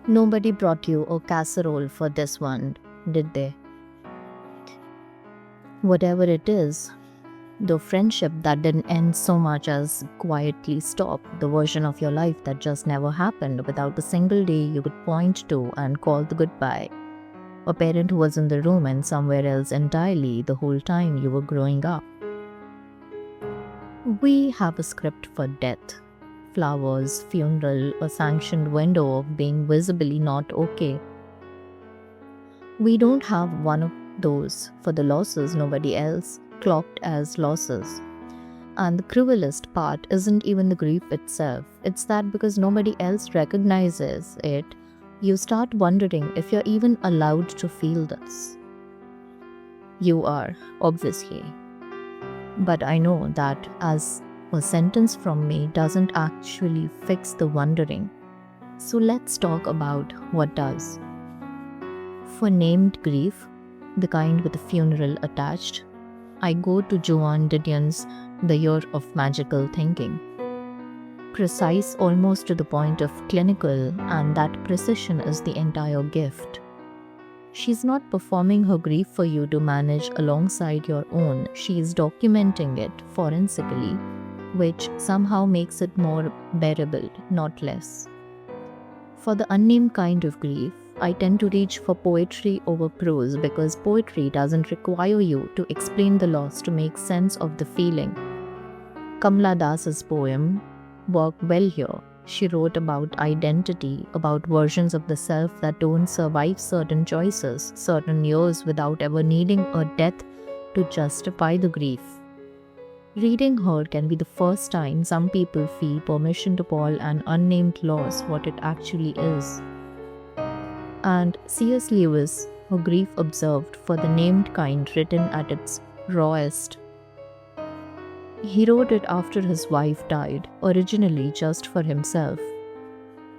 Nobody brought you a casserole for this one, did they? Whatever it is, the friendship that didn't end so much as quietly stop, the version of your life that just never happened without a single day you could point to and call the goodbye. A parent who was in the room and somewhere else entirely the whole time you were growing up. We have a script for death, flowers, funeral, a sanctioned window of being visibly not okay. We don't have one of those for the losses nobody else clocked as losses. And the cruelest part isn't even the grief itself, it's that because nobody else recognizes it, you start wondering if you're even allowed to feel this. You are, obviously. But I know that as a sentence from me doesn't actually fix the wondering. So let's talk about what does. For named grief, the kind with a funeral attached, I go to Joan Didion's The Year of Magical Thinking. Precise almost to the point of clinical, and that precision is the entire gift. She's not performing her grief for you to manage alongside your own, she is documenting it forensically, which somehow makes it more bearable, not less. For the unnamed kind of grief, I tend to reach for poetry over prose because poetry doesn't require you to explain the loss to make sense of the feeling. Kamla Das's poem worked well here. She wrote about identity, about versions of the self that don't survive certain choices, certain years without ever needing a death to justify the grief. Reading her can be the first time some people feel permission to call an unnamed loss what it actually is. And C.S. Lewis, her grief observed for the named kind written at its rawest. He wrote it after his wife died, originally just for himself.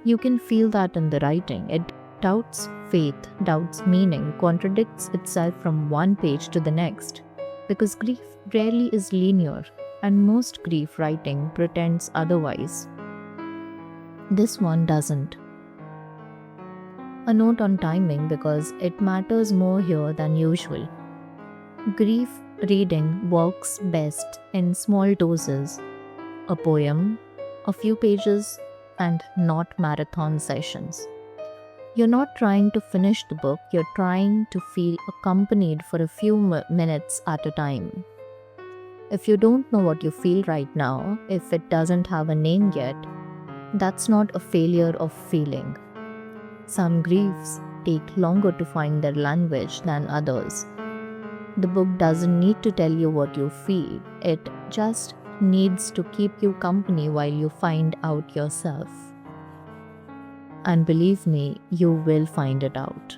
You can feel that in the writing. It doubts faith, doubts meaning, contradicts itself from one page to the next. Because grief rarely is linear, and most grief writing pretends otherwise. This one doesn't. A note on timing because it matters more here than usual. Grief reading works best in small doses. A poem, a few pages, and not marathon sessions. You're not trying to finish the book, you're trying to feel accompanied for a few minutes at a time. If you don't know what you feel right now, if it doesn't have a name yet, that's not a failure of feeling. Some griefs take longer to find their language than others. The book doesn't need to tell you what you feel, it just needs to keep you company while you find out yourself. And believe me, you will find it out.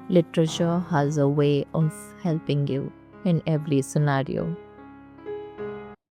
Literature has a way of helping you in every scenario.